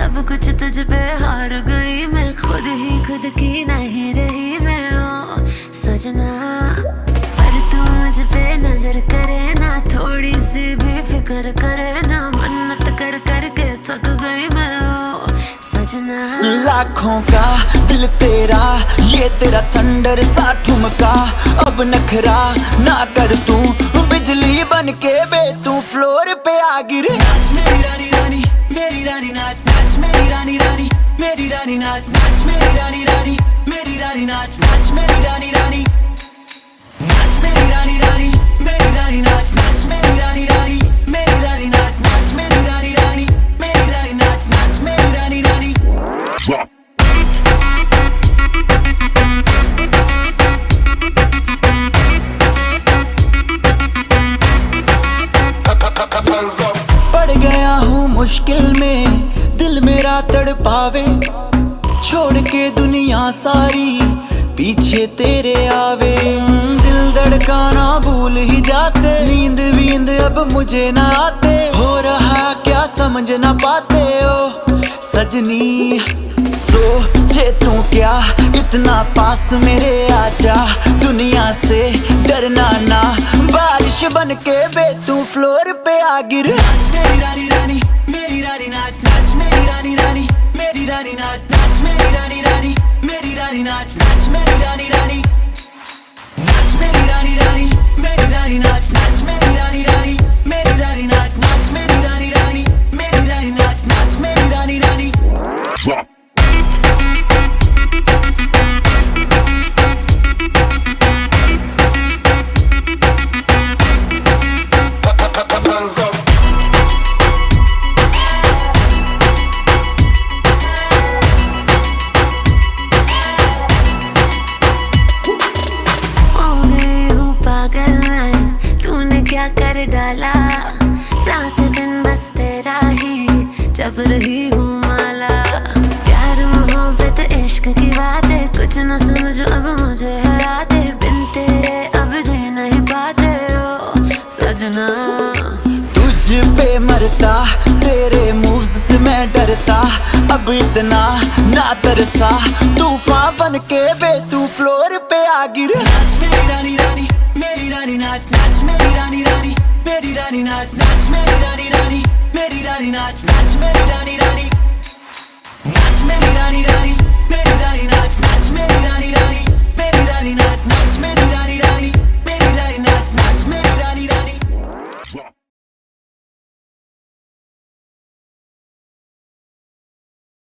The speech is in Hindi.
सब कुछ तुझ पे हार गई मैं, खुद ही खुद की नहीं रही मैं। ओ सजना पर तू मुझ पे नजर करे ना, थोड़ी सी भी फिक्र करे ना, मन्नत कर कर के थक गई मैं। ओ सजना लाखों का दिल तेरा, ये तेरा थंडर सा ठुमका, अब नखरा ना कर तू, बिजली बन के बे तू फ्लोर पे आ गिरे। नाच मेरी रानी रानी, मेरी रानी नाच नाच मेरी रानी रानी, मेरी रानी नाच नाच मेरी रानी रानी, मेरी रानी नाच नाच मेरी रानी रानी, नाच मेरी रानी रानी, मेरी रानी नाच नाच मेरी रानी रानी, मेरी रानी नाच नाच मेरी रानी रानी, मेरी रानी नाच नाच मेरी रानी रानी। पड़ गया हूँ मुश्किल में, दिल मेरा तड़पावे, छोड़ के दुनिया सारी पीछे तेरे आवे। दिल धड़काना भूल ही जाते, नींद वींद अब मुझे ना आते, हो रहा क्या समझ ना पाते ओ सजनी। सोचे तू क्या इतना पास मेरे आजा, दुनिया से डरना ना, बारिश बन के बे तू फ्लोर पे आ गिर। नाच मेरी रानी रानी, मेरी रानी नाच नाच मेरी रानी रानी, मेरी रानी नाच नाच मेरी रानी रानी, मेरी रानी नाच नाच मेरी रानी रानी, नाच मेरी रानी रानी, मेरी रानी नाच नाच मेरी रानी रानी, मेरी रानी नाच नाच मेरी रानी रानी, मेरी रानी नाच नाच मेरी रानी रानी। क्या कर डाला, रात दिन बस तेरा ही जब रही हूँ माला। प्यार मोहब्बत इश्क की बातें कुछ न समझो अब मुझे है आते, बिन तेरे अब जी नहीं पाते ओ सजना। तुझ पे मरता, तेरे मूव्स से मैं डरता, अब इतना ना तरसा, तूफान बन के बे तू फ्लोर पे आ गिर। नाच मेरी रानी रानी, मेरी रानी नाच नाच मेरी रानी रानी, मेरी रानी नाच नाच मेरी रानी रानी, मेरी रानी नाच नाच मेरी रानी रानी, नाच मेरी